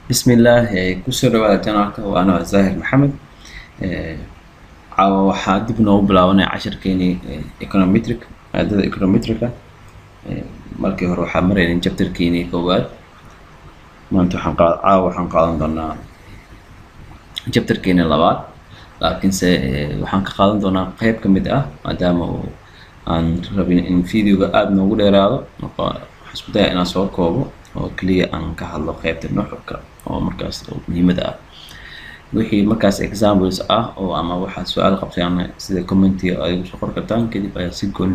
بسم الله kusoo dhawaada janaalka waa anoo Zahir Maxamed caawa waxaa dib noogu bilaabanaya casharkeenii econometric maadada econometrica markii hore waxaa maraynay chapterkeenii koowaad maanta waxaan qaadan doonaa chapterkeenii labaad laakiinse waxaan ka qaadan doonaa qayb ka mid ah maadaama aan rabin in videoga aad noogu dheeraado waxaan isku dayaa inaan soo koobo oo kaliya aan ka hadlo qaybta nuxurka oo markaas muhiimada ah wixii markaas examples ah oo ama waxa su'aal qabtaan sida comment ay ugu soo qor kartaan kadib ayaa si goon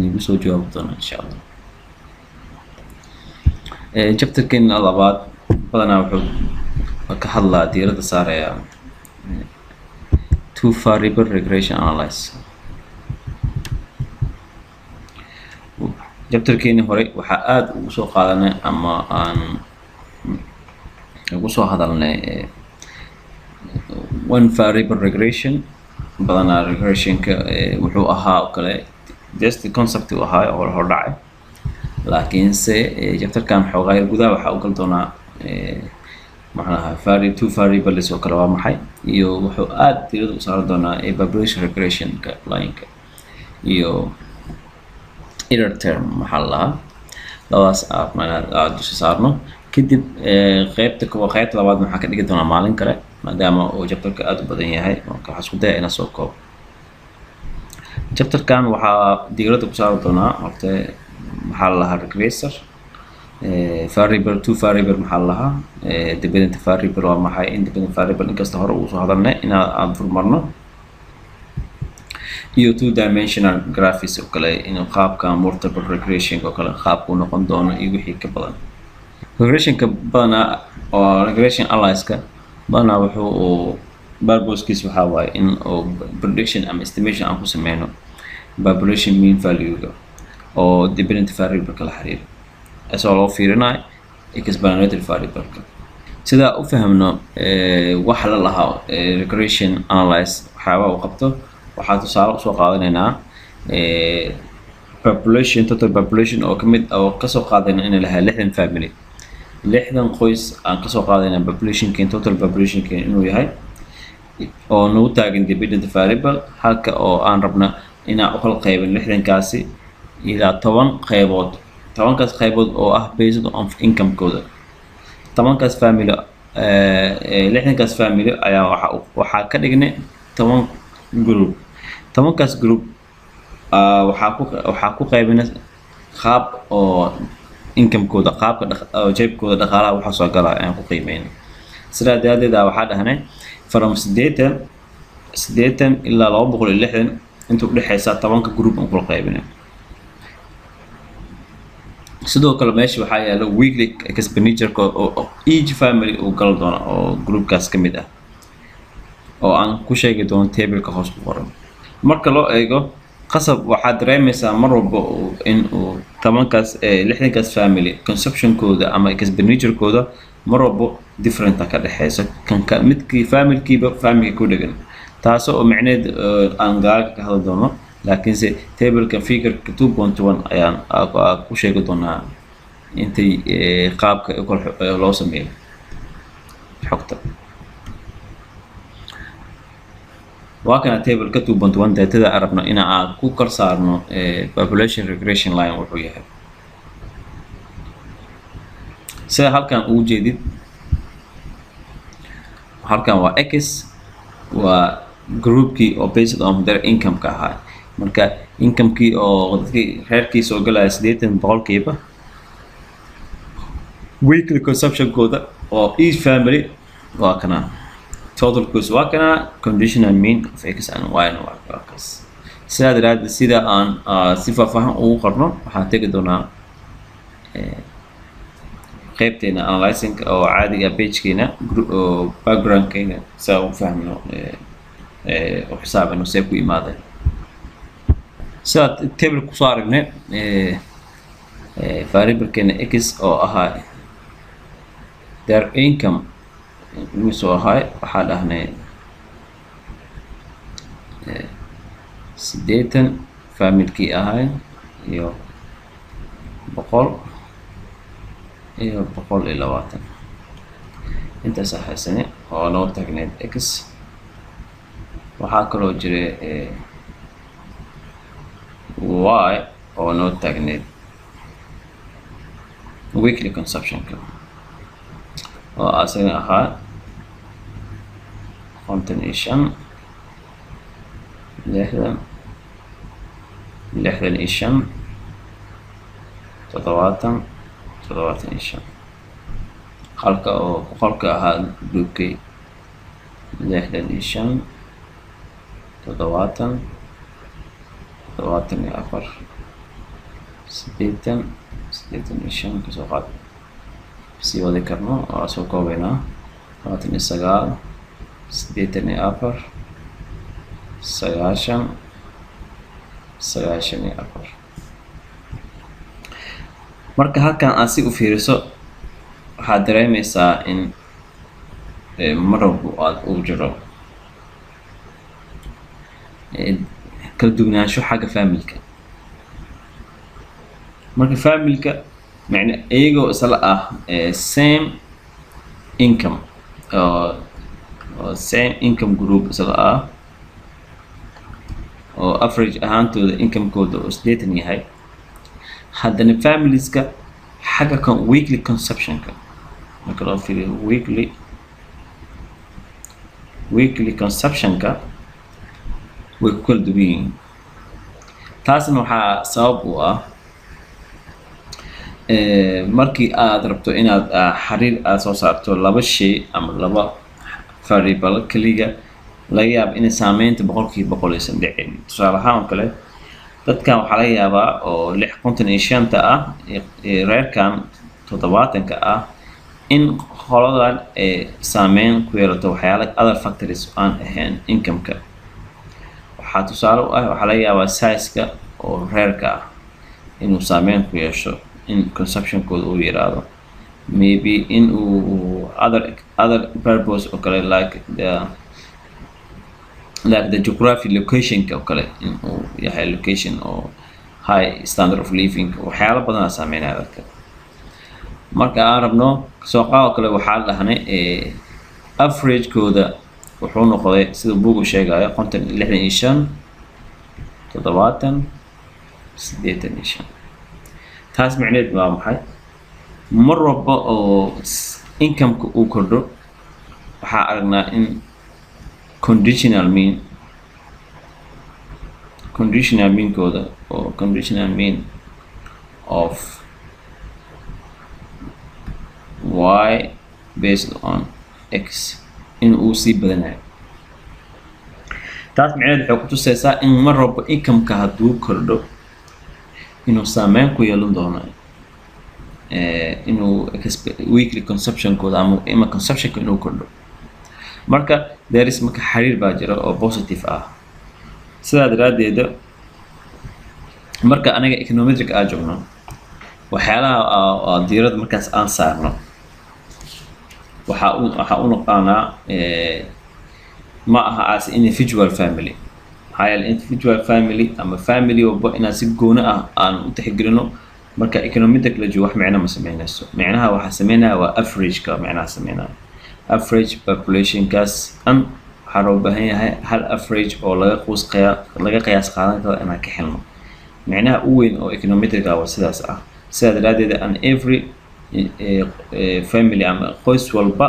igu soo jawaab doona insha Allah chapterkan labaad badanaa wuxuu ka hadlaa diiradda saaraya two variable regression analysis chapterkeeni hore waxaa aad ugu soo qaadanay ama aan ugu soo hadalnay one variable regression badanaa regressionka wuxuu ahaa oo kale just concept uu ahaa oo hor dhacay laakiinse chapterkan xoogaa gudaha waxaa u gal doonaa macnaha two variables oo kale waa maxay iyo wuxuu aad diiradda u saari doonaa population regressionka line-ka iyo error term maxaa la lahaa labadaas aad dusha saarno kadib qaybta labaad waxaan ka dhigi doonaa maalin kale maadaama uu chapterka aad u badan yahay marka waxaan isku dayaa inaan soo koobo chapterkan waxaa diiradda ku saari doonaa horta maxaa la lahaa regressor variable two variable maxaa la lahaa dependent variable waa maxay independent variable inkasta hore uu soo hadalnay aan furmarno iyo two dimensional graphics oo kale inuu qaabka multiple regression oo kale qaabku noqon doono iyo wixii ka badan regressionka badanaa oo regression analysis-ka badanaa wuxuu purpose-kiisa waxaa waaye in oo prediction ama estimation aan ku sameyno population mean value-ga oo dependent variable-ka la xiriiro isagoo loo fiirinayo explanatory variable-ka sidaa u fahamno waxa la lahaa regression analysis waxyaaba uu qabto waxaa tusaale usoo qaadanaynaa population total population oo kamid oo kasoo qaadayna in lahaa 60 family 60 qoys aan kasoo qaadayna populationkeen total populationkeen inuu yahay oo nagu taagan dependent variable halka oo aan rabna inaan u kala qaybin 60kaasi ilaa 10 qaybood 10kaas qaybood oo ah based on income-kooda 10kaas family 60kaas family ayaa waxaa ka dhignay 10 group 10kaas group waxaa ku qaybina qaab oo income-kooda qaabka jeebkooda dhaqaalaha waxa soo galaa aan ku qiimeyn sidaa daadeeda waxaa dhahnay from 80 ilaa 260 inta u dhaxaysa 10ka group aan kula qaybinay sidoo kale meesha waxaa yaala weekly expenditure oo each family uu gal doono oo groupkaas ka mid ah oo aan ku sheegi doono table-ka hoos ku qoran marka loo eego qasab waxaad dareemaysaa mar walba in uu 60kaas family consumption-kooda ama expenditure-kooda mar walba different ka dhaxaysa midkii family-kiiba family ku dhagan taasoo oo macneed aan gaalka ka hadli doono laakiinse table-ka figure-ka 2.1 ayaan ku sheegi doonaa intay qaabka loo sameeyo xogta waa kana table-ka 2.1 daatada arabno in aan ku kor saarno population regression line wuxuu yahay sida halkan ugu jeedid halkan waa x waa groupkii oo based on their income ka ahaa marka income-kii oo dadkii reerkii soo galaya 80% weekly consumption-kooda oo each family waa kana total cost waa kana conditional mean of x and y waa kaas sidaa daraaddeed sida aan si faahfaahan ugu qorno waxaan tegi doonaa qaybteena analyzing oo caadiga page-keena oo background-keena saa u fahmno oo xisaabino see ku imaadeen sidaa table kusoo aragnay variable-keena x oo ahaa their income soo ahay waxaa dhahnay 80 family-kii ahay iyo 100 iyo 120 intaas haysane oo noo taagneed x waxaa kaloo jira y oo noo taagneed weekly consumptionka oo asagana ahaa 55 60 65 75 halka oo boqolka ahaa duubkay 65 70 74 80 85 kasoo qaad sii wadi karno oo soo koobaynaa 29 84 90 94 marka halkan aad si u fiiriso waxaad dareemaysaa in marwalba aad u jiro kala duwanaansho xagga familka marka familka macna iyagoo isla ah same income same income group isla ah oo average ahaantooda income-kooda oo 80 yahay haddana familieska xagga kan weekly consumptionka marka loo fiiriyo weekly consumptionka way ku kala duwan yihiin taasna waxaa sabab u ah markii aad rabto inaad xiriir aad soo saarto laba shay ama laba variable kaliya laga yaabo inay saameynta 100% aysan dhicin tusaale ahaan oo kale dadkan waxaa laga yaabaa oo 55 ah reerkan 70 ah in qoladan saameyn ku yeelato waxyaalo other factors aan ahayn income-ka waxaa tusaale u ah waxaa laga yaabaa size-ka oo reerka ah inuu saameyn ku yeesho in consumption-kooda uu yiraahdo maybe in uu other purpose oo kale like the geography location oo kale in uu yahay location oo high standard of living waxyaalo badan saameynaya dadka marka aan rabno soo qaado kale waxaa dhahnay average-kooda wuxuu noqday sida buugu sheegayo 65 70 85 taas macnaheed waa maxay mar walba oo income-ka uu kordho waxaa aragnaa in conditional mean-kooda oo conditional mean of y based on x in uu sii badanayo taas macnaheed waxay ku tusaysaa in mar walba income-ka hadduu kordho inuu saameyn ku yeelan doono inuu weekly consumption-kooda ama consumption-ka inuu kordho marka there is marka xiriir baa jira oo positive ah sidaa daraaddeeda marka anaga econometric aan joogno waxyaalaha diirada markaas aan saarno waxaa u noqonaa ma aha as individual family maxaa yeelay individual family ama family walba inaan si gooni ah aan u tixgelino marka econometric la joogo wax micno ma sameynayso micnaha waxaa sameynaya waa average-ka micnaha sameynaya average population-kaas waxaa loo baahan yahay hal average oo laga qiyaas qaadan karo inaan ka helno micnaha u weyn oo econometric waa sidaas ah sidaa daraaddeed an every family ama qoys walba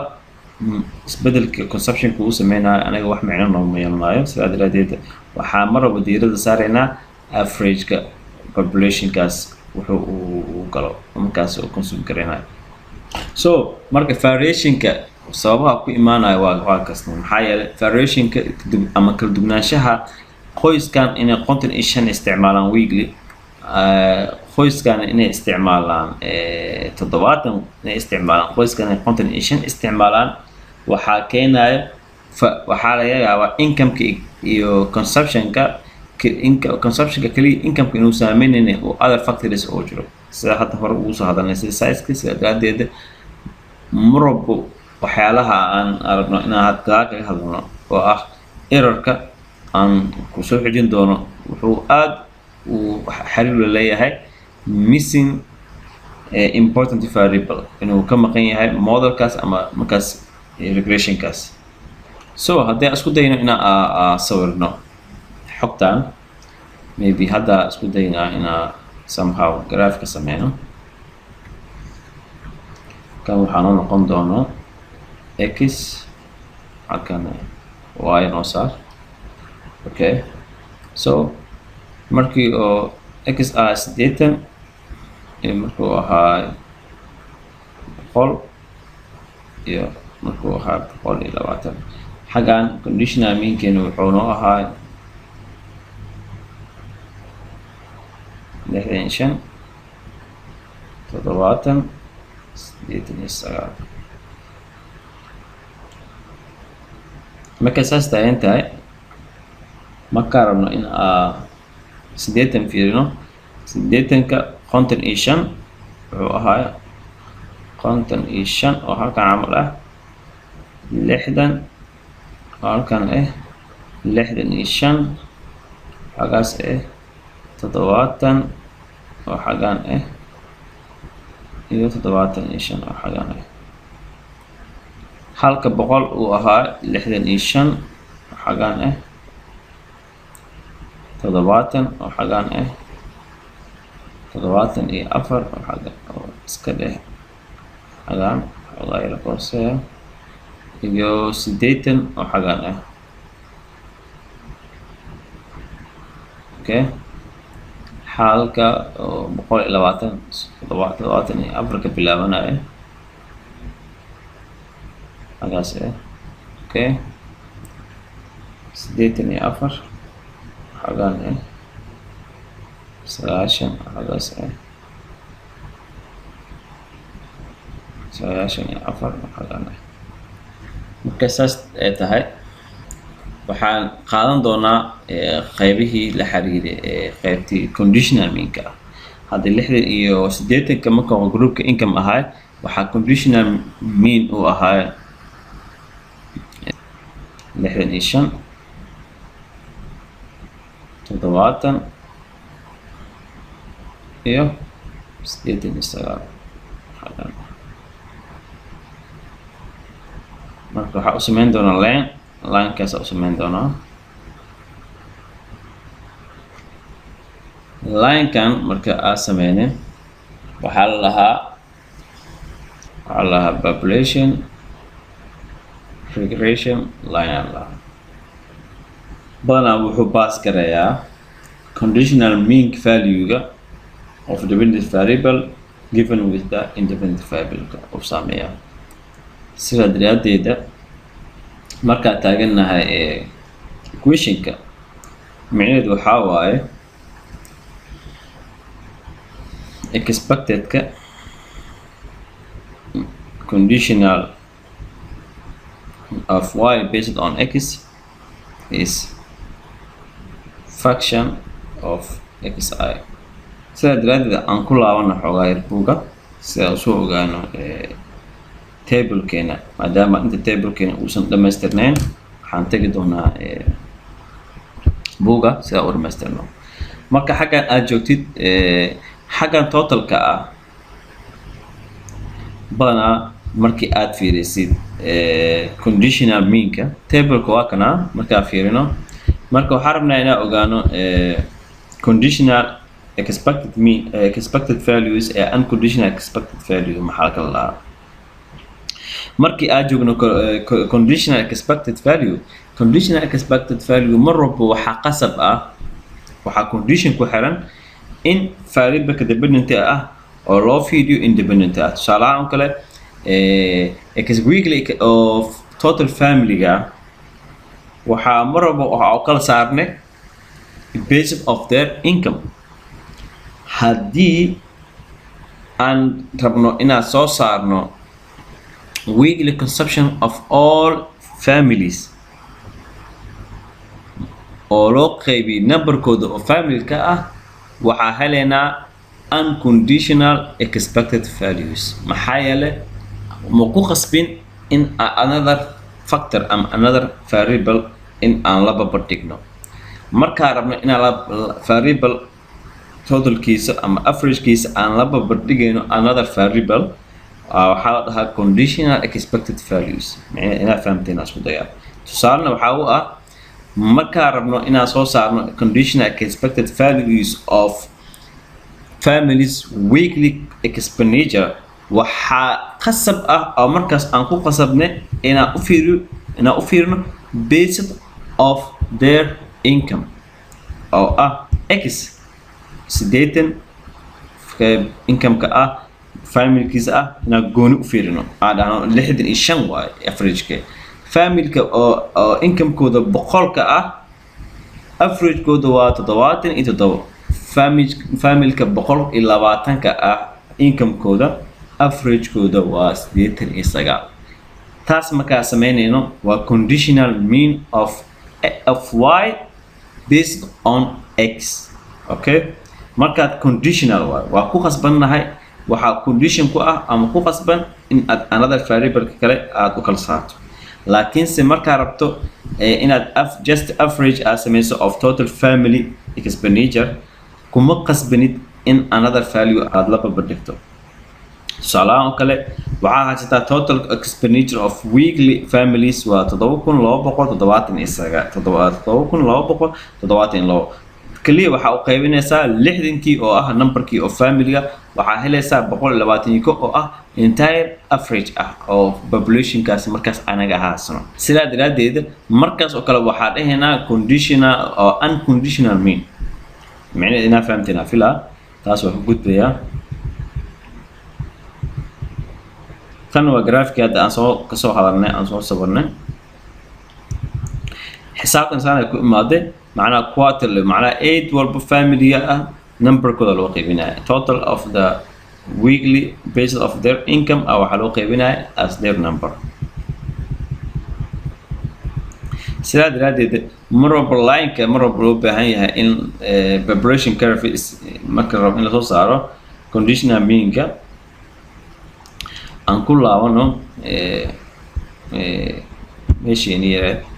isbedelka consumption-ka uu sameynayo anaga wax micno nooma yeelanayo sidaa daraaddeed waxaa mar walba diirada saaraynaa average-ka population-kaas wuxuu uu galo markaas oo consume gareynayo so marka variation-ka sababaha ku imaanaya waa kasna maxaa yeelay variation-ka ama kala duwanaanshaha qoyskan inay 55 isticmaalaan weekly qoyskan inay isticmaalaan 70 inay isticmaalaan qoyskan inay 55 isticmaalaan waxaa keenaya waxaa laga yaabaa income-ka iyo consumption-ka kaliya income-ka inuu saameynayna oo other factors oo jiro sida hadda hore ugu soo hadalnay sida size-ka sida daraaddeeda marwalba waxyaalaha aan aragno inaan hadda kaga hadalno oo ah error-ka aan kusoo xijin doono wuxuu aad u xiriir la leeyahay missing important variable inuu ka maqan yahay modelkaas ama markaas regression kaas. So haddii aan isku dayno inaan sawirno xogtan, maybe hadda isku daynaa inaan somehow graph ka sameyno. kan waxaa noo noqon doono x halkan y noo saar. Okay, so markii oo x 80 markuu ahaa 100 iyo markuu ahaa 120 xaggan conditional meankeena wuxuu noo ahaa 65 70 89. marka saas taagan tahay markaa rabno in 80 fiirino 80ka 55 wuxuu ahaa 55 oo halkan camal ah 60 oo halkan 65 xagaas 70 oo xaggan iyo 75 oo xaggan halka 100 uu ahaa 65 oo xaggan 70 oo xaggan 74 oo xaggan oo iska xaggan la kooseeyo iyo 80 oo xaggan okay, halka 120 74 ka bilaabanaya xaggaas okay, 84 xaggan 90 xaggaas 94 xaggan. marka saas ay tahay waxaan qaadan doonaa qaybihii la xiriiray qaybtii conditional meanka ah. hadda 60 iyo 80ka marka groupka income ahaa waxaa conditional mean uu ahaa 65 70 iyo 89 xaggan. marka waxaa u sameyn doonaa linekaas u sameyn doonaa. linekan marka aan sameynin waxaa la lahaa population regression line aan lahaa. badanaa wuxuu pass garayaa conditional mean value-ga of dependent variable given with the independent variable of saameeya. sidaa daraadeeda markaa taagannahay equationka micnaheedu waxaa waaye expected-ka conditional of y based on x is function of xi. sidaa daraadeed aan ku laabana xoogaa yar buuga si aan usoo ogaano tablekeena, maadaama inta tablekeena uusan dhamaystirnayn waxaan tegi doonaa buuga si aan u dhamaystirno. marka xaggan aad joogtid xaggan totalka ah badanaa markii aad fiirisid conditional meanka tableka waa kana markaa fiirino. marka waxaan rabnaa inaan ogaano conditional expected mean expected values ee unconditional expected value maxaa kala lahaa. markii aad joogno conditional expected value mar walba waxaa qasab ah waxaa condition ku xiran in variable dependent ah oo loo fiiriyo independent ah. tusaale ahaan kale weekly of total family-ga waxaa mar walba waxaa kala saarnay basis of their income. haddii aan rabno inaan soo saarno weekly consumption of all families oo loo qeybiy numberkooda oo family-ka ah waxaa helaynaa unconditional expected values. maxaa yeelay ma ku qasbin in another factor ama another variable in aan la barbardhigno. markaa rabno inaan variable totalkiisa ama averagekiisa aan la barbardhigayno another variable waxaa la dhahaa conditional expected values inaa fahamteen isku dayaa tusaalena waxaa u ah markaa rabno inaan soo saarno conditional expected values of families weekly expenditure waxaa qasab ah oo markaas aan ku qasabne inaan u fiirino based of their income oo ah x 80 income-ka ah family-kiisa ah inaan gooni u fiirino aan dhahno 65 waaye average-ka family-ka oo income-kooda 100-ka ah average-kooda waa 77 family-ka 120-ka ah income-kooda average-kooda waa 89 taas markaa sameynayno waa conditional mean of y based on x okay markaad conditional waa ku qasbannahay waxaa condition ku ah ama ku qasban in aad another variable kale aad u kala saarto laakiinse markaa rabto inaad just average aad samayso of total family expenditure kuma qasbanid in another value aad la barbardhigto tusaalahaan oo kale waxaa haysataa total expenditure of weekly families waa 7,279 kaliya waxaa u qaybinaysaa 60kii oo ah numberkii oo family-ga waxaa helaysaa 120 oo ah entire average ah oo population-kaasi markaas anaga ahaasano sidaa daraadeed markaas oo kale waxaa dhahaynaa conditional oo unconditional mean macnaheedu inaa fahamteen filaa taas waa ku gudbayaa tan waa graafkii hadda aan kasoo hadalnay aan soo sawirnay xisaabtan saanay ku imaaday معناها quarterly معناها 8 والب family number كذا لو قيبنا total of the weekly basis of their income أو حلو قيبنا as their number سلاد رادي مرة باللاين كمرة بلوبة هي إن population curve is مكرر إن لصوص عرو conditional mean كا عن كل عوانو ماشي نيرة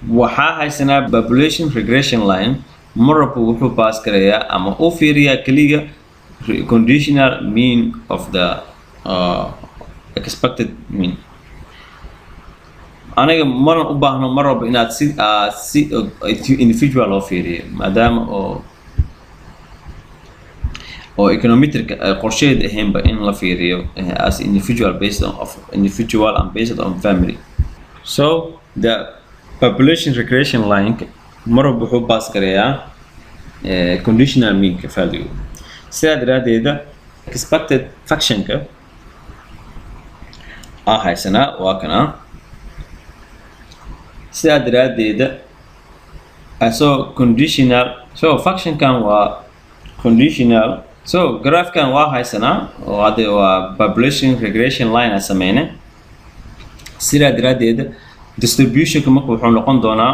waxaa haysanaa population regression line marba wuxuu pass karayaa ama u fiiriyaa kaliya conditional mean of the expected mean aniga mana u baahno marba inaad si individual loo fiiriyo maadaama oo econometric qorsheed ahaynba in la fiiriyo as individual based on based on family so the population regression line marba wuxuu pass karayaa conditional mean ka value sidaa daraadeeda expected function-ka haysanaa waa kana sidaa daraadeeda so conditional so function-kan waa conditional so graph-kan waa haysanaa oo hadda waa population regression line aan sameynay sidaa daraadeeda distribution-ka marka wuxuu noqon doonaa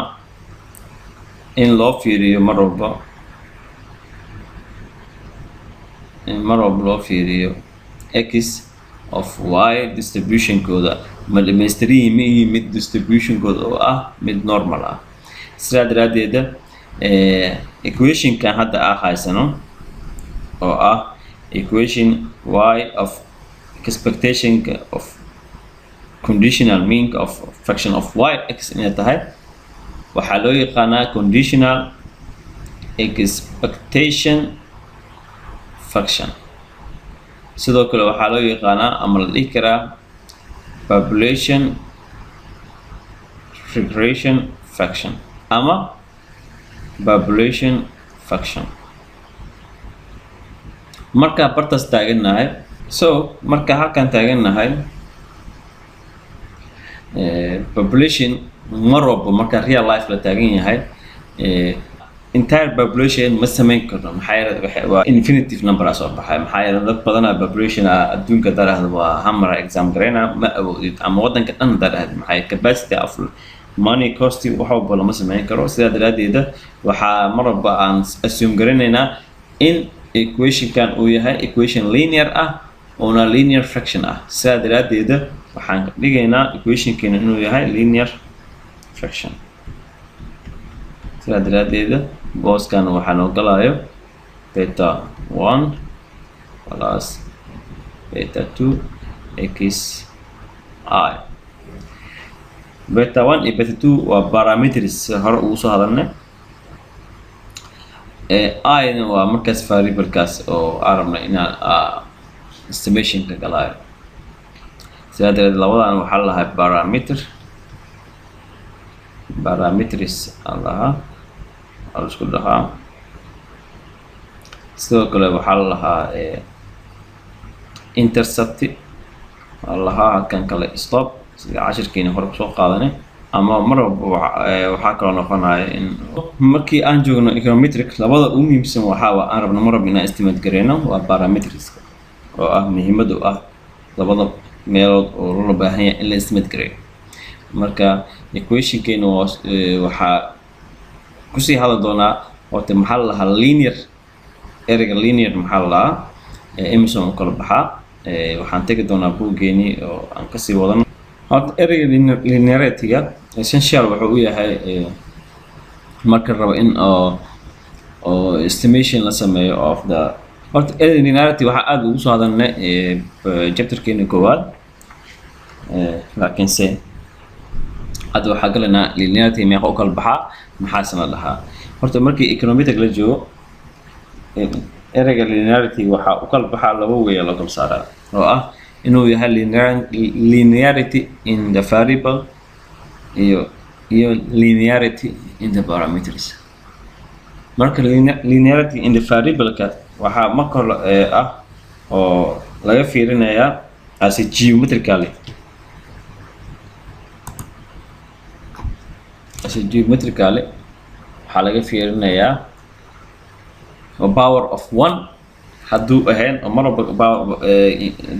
in loo fiiriyo mar walba loo fiiriyo x of y distribution-kooda ma dhammaystiran yihiin mid distribution-kooda oo ah mid normal ah sidaa daraadeeda equation-kan hadda haysano oo ah equation y of expectation of conditional mean of function of y x inay tahay waxaa loo yaqaanaa conditional expectation function sidoo kale waxaa loo yaqaanaa ama la dhihi karaa population regression function ama population function markaa bartaas taagannahay so markaa halkan taagannahay population mar walba marka real life la taagan yahay entire population ma samayn karno maxaa yeelay waa infinitive number soo baxay maxaa yeelay dad badan population adduunka darahda waa hamara exam gareyna ma awoodid ama wadanka dhan darahda maxay capacity of money cost waxa walba lama samayn karo sidaa daraadeeda waxaa mar walba aan assume gareynaynaa in equation-kan uu yahay equation linear ah oona linear fraction ah sidaa daraadeeda waxaan ka dhigaynaa equation-keena inuu yahay linear fraction sidaa daraadeeda booskan waxaa noo galayo theta 1 plus beta 2 x I. beta 1 iyo beta 2 waa parameters hore ugu soo hadalnay. I na waa markaas variablekaas oo aan rabno inaan estimation ka galaayo. sidaa darteed labadan waxaa la lahaa parameters aan lahaa aan isku dhahaa. sidoo kale waxaa la lahaa intercept aan lahaa halkan kale stop sida cashirkeena hore kusoo qaadanay, ama mar walba waxaa kaloo noqonaya in markii aan joogno econometric labada ugu muhiimsan waxaa aan rabno mar walba inaan estimate gareyno waa parameterska oo ah muhiimadu ah labada meelood oo loo baahan yahay in la estimate gareeyo. marka equationkeena waxaa kusii hadal doonaa horta maxaa la lahaa linear, ereyga linear maxaa la lahaa emerson u kala baxaa. waxaan tegi doonaa buuggeeni oo aan kasii wadano. horta ereyga linearity-ga essential wuxuu u yahay marka rabo in oo estimation la sameeyo of the. horta ereyga linearity waxaa aad ugu soo hadalnay chapterkeena koowaad, laakiinse hadda waxaa galaynaa linearity meeqa u kala baxaa maxaasna la dhahaa. horta markii econometric la joogo ereyga linearity waxaa u kala baxaa laba way loo kala saaraa oo ah inuu yahay linearity in the variable iyo linearity in the parameters. marka linearity in the variable-ka waxaa marka hore ah oo laga fiirinayaa as geometrically waxaa laga fiirinayaa power of 1 hadduu ahayn oo mar walba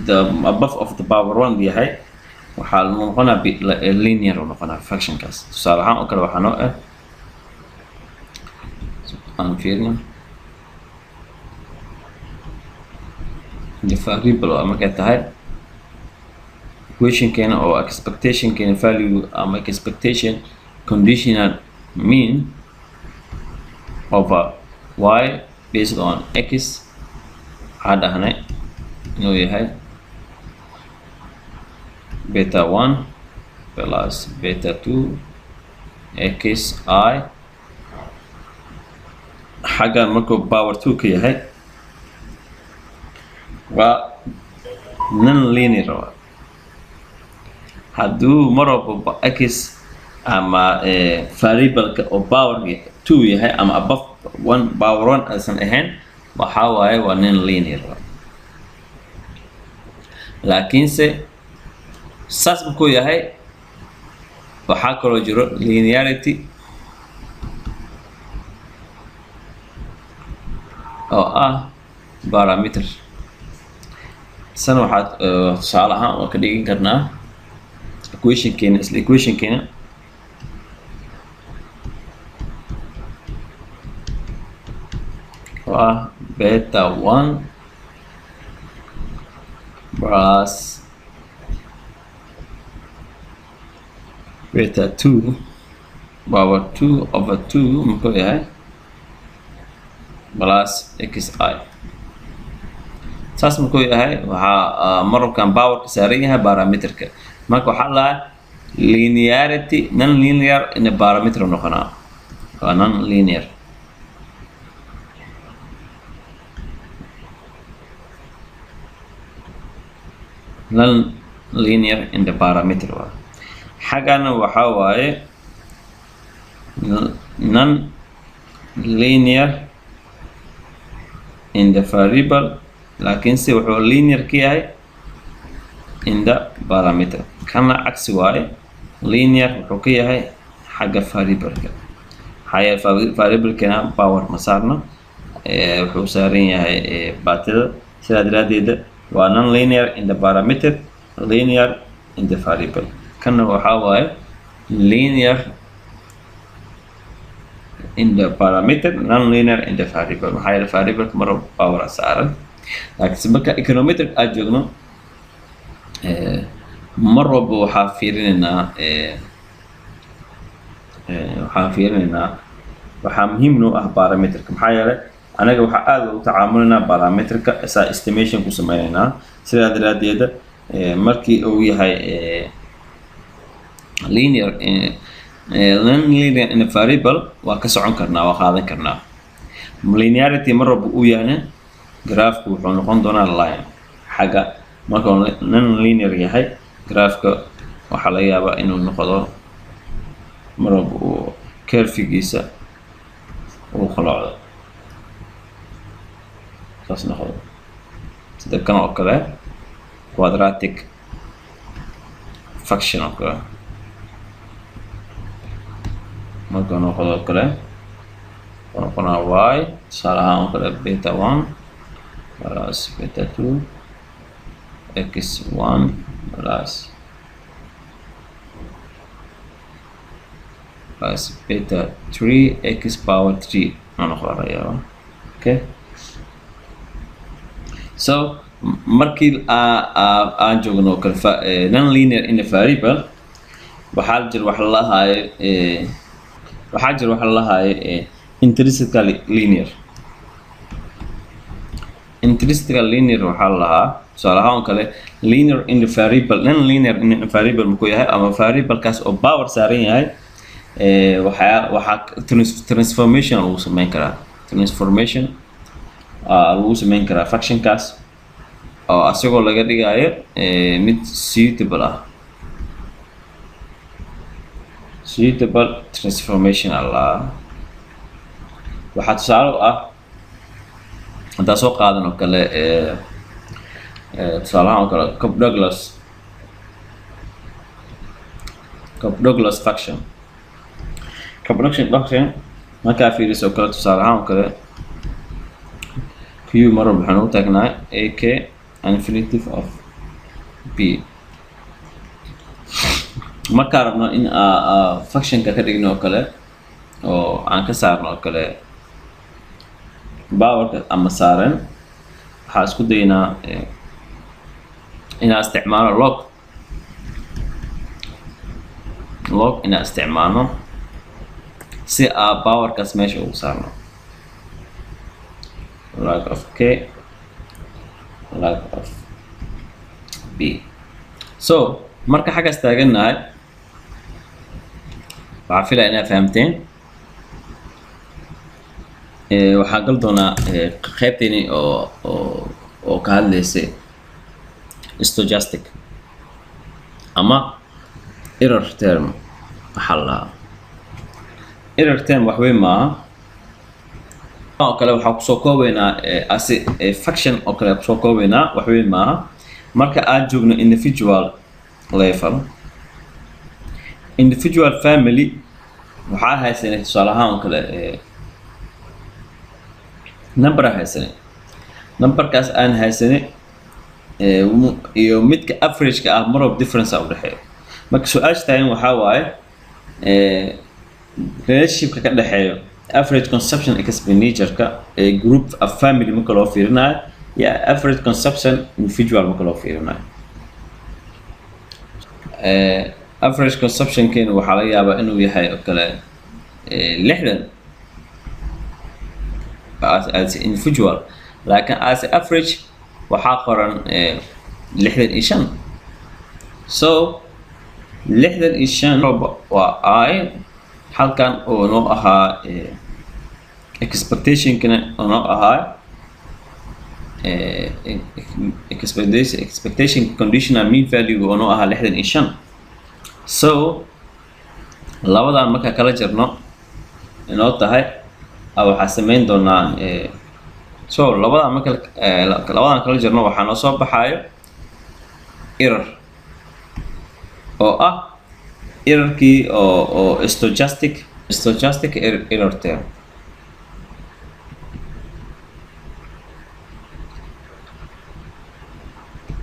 the above of the power 1 yahay waxaa noqonaa linear oo noqonaa functionkaas. tusaale ahaan oo kale waxaa noo ah aan fiirino the variable oo markay tahay equationkeena oo expectationkeena value ama expectation conditional mean over y based on x waxaa dhahnay inuu yahay beta 1 plus beta 2 x I. xaggan markuu power 2 ka yahay waa non linear. hadduu mar walba x ama variable-ka oo power 2 yahay ama above 1 power 1 aysan ahayn waxaa waaye waa non linear. laakiinse saas markuu yahay waxaa kaloo jiro linearity oo ah parameter. sana waxaad tusaale ahaan oo ka dhigin karnaa equationkeena oo ah beta 1 plus beta 2 power 2 over 2 muxuu yahay plus xi. saas muxuu yahay waxaa markan power ka saaran yahay parameterka. marka waxaa la linearity non linear in a parameter noqonaa waa non linear. non linear in the parameter waa xaggana waxaa waaye non linear in the variable laakiinse wuxuu linear ka yahay in the parameter. kana cagsi waaye linear wuxuu ka yahay xagga variable-ka. variable-kana power ma saarno wuxuu saaran yahay batida. sidaa daraadeeda waa non linear in the parameter, linear in the variable. kana waxaa waaye linear in the parameter, non linear in the variable. maxaa yeelay variable mar power saaran. laakiinse marka econometric aad joogno mar walba waxaa fiirinaynaa waxaa muhiim noo ah parameterka. maxaa yeelay anaga waxa aad u tacaamulnaa parameterka sa estimation ku sameeynaa sida daraadeeda markii uu yahay linear non-linear in a variable waa ka socon karnaa waa qaadan karnaa linearity marba uu yahay graafku wuxuu noqon doonaa line xaga marka non-linear yahay graafka waxa laga yaabaa inuu noqdo marba uu curve-giisa uu qalocdo saas noqdo sida kan oo kale quadratic function oo kale marka noqdo kale ونقولنا y صارها نقول beta 1 plus beta 2 x1 plus beta 3 x power 3 نقول رأيها okay so markii aan joogno kala non-linear in a variable waxaa jira wax la lahayo intrinsically linear waxaa la lahaa tusaale ahaan kale linear in the variable non-linear in a variable muxuu yahay ama variablekaas oo power saaran yahay waxaa transformation lagu sameyn karaa lagu sameyn karaa functionkaas oo asagoo laga dhigayo mid suitable transformation allah waxaa tusaale u ah haddaa soo qaadan oo kale tusaalahaan oo kale Cobb-Douglas function markaa fiiriso oo kale tusaale ahaan oo kale q marwalba waxaan ugu taagnaa ak infinitive of b markaa rabno in functionka ka dhigno oo kale oo aan ka saarno oo kale powerka ama saaran waxaa isku daynaa inaan isticmaalo log inaan isticmaalno si powerkaas meesha ugu saarno log of k log of b so marka xaggaas taaganahay waxaa filaya inaad fahamteen waxaa gal doonaa qaybteeni oo ka hadlaysay stochastic ama error term waxaa la lahaa error term wax weyn maaha oo kale waxaa kusoo koobaynaa function oo kale kusoo koobaynaa wax weyn maaha marka aad joogno individual level individual family waxaa haysanay tusaale ahaan oo kale number haysanay numberkaas aan haysanay iyo midka average-ka ah marwalba difference u dhexeeyo marka su-aasha taagan waxaa waaye relationship-ka ka dhexeeyo average consumption expenditure-ka group of family marka loo fiirinayo iyo average consumption individual marka loo fiirinayo average consumption-keena waxaa laga yaabaa inuu yahay oo kale 60 as individual laakiin as average waxaa qoran 65 so 65 waa I halkan oo noo ahaa expectation-kana oo noo ahaa expectation conditional mean value oo noo ahaa 65 so labadan marka kala jirno inoo tahay waxaa sameyn doonaa so labadan marka labadan kala jirno waxaa noo soo baxayo error oo ah errorkii oo stochastic error term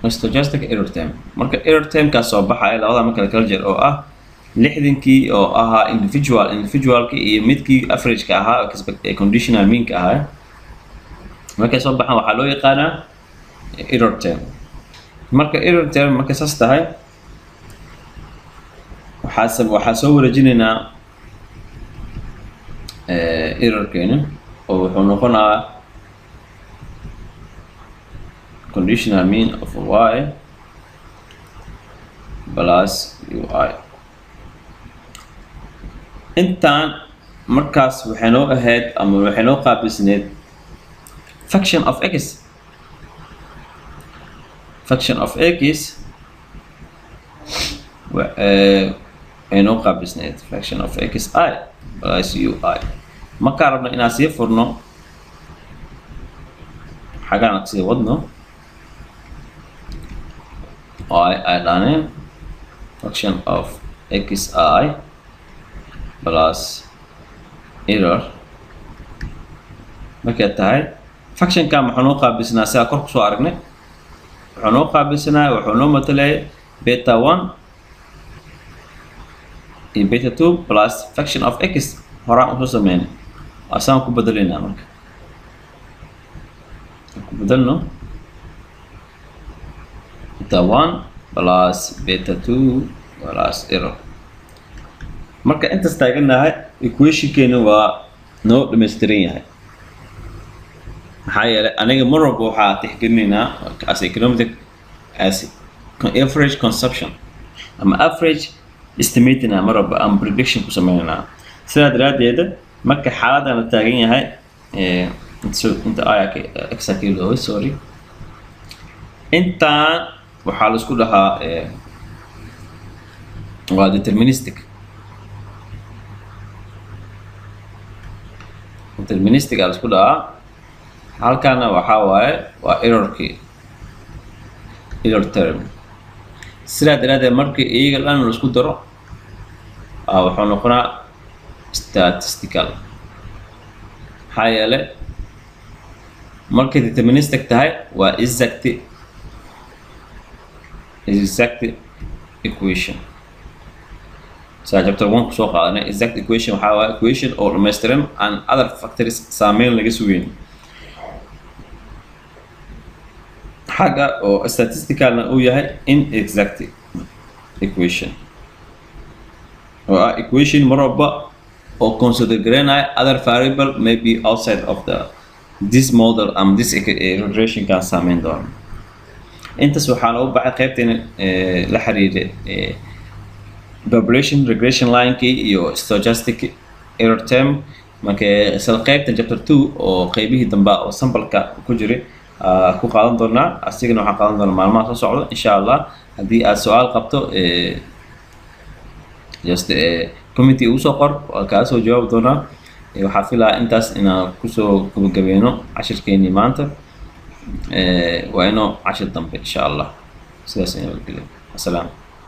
stochastic error term marka error termkaas soo baxaya labada marka kala jir oo ah 60kii oo ahaa individualki iyo midkii average-ka ahaa conditional mean-ka ahaa markay soo baxaan waxaa loo yaqaanaa error term marka error term markay saas tahay waxaa soo wareejinaynaa errorkeena oo wuxuu noqonayaa conditional mean of y plus ui. intaan markaas waxay noo ahayd ama waxay noo qaabilsanayd function of x. function of x ay noo qaabilsanayd function of xi plus ui. markaan rabno inaan sii furno xagaan sii wadno ay dhaaneen function of xi plus error markay tahay functionkan maxaa noo qaabilsanaa sidaa kor kusoo aragnay wuxuu noo qaabilsanaa wuxuu noo matalay beta 1 iyo beta 2 plus function of x horaan usoo sameynay asaan ku bedelaynaa marka ku bedelno beta 1 plus beta 2 plus error. marka intaas taaganahay equationkeena waa noo dhammaystiran yahay maxaa yeelay aniga mar walba waxaa tixgelinaynaa as economic as average consumption ama average estimating mar walba aan prediction ku sameynaynaa. sidaa daraaddeeda marka xaaladan la taagan yahay inta ayakilo sorry intaan waxaa la isku dhahaa waa deterministic aa la isku dhahaa. halkaana waxaa waaye waa error term. sidaa daraaddeed markii iyaga dhan la isku daro wuxuu noqonaa statistical. maxaa yeelay markay deterministic tahay waa exact equation. saa chapter 1 kusoo qaadanay exact equation waxaa waaye equation oo dhammaystiran aan other factors saameyn laga sugeyn. xagga oo statisticalna uu yahay inexact equation oo equation mar walba oo consider garaynaya other variable may be outside of this model this regression kan saameyn doona. intaas waxaa lagu baxay qaybteena la xiriira population regression line-kii iyo stochastic error term. marka isla qaybtan chapter 2 oo qaybihii dambe oo sample-ka ku jiray ku qaadan doonaa asigana waxaan qaadan doonaa maalmaha soo socda insha allah. haddii aad su-aal qabto just committee ugu soo qor waa kaa soo jawaabi doonaa. waxaa filaa intaas inaan kusoo gabagabeyno cashirkeenii maanta. waa inoo cashir dambe insha allah. sidaas inoo geliyo. asalaam.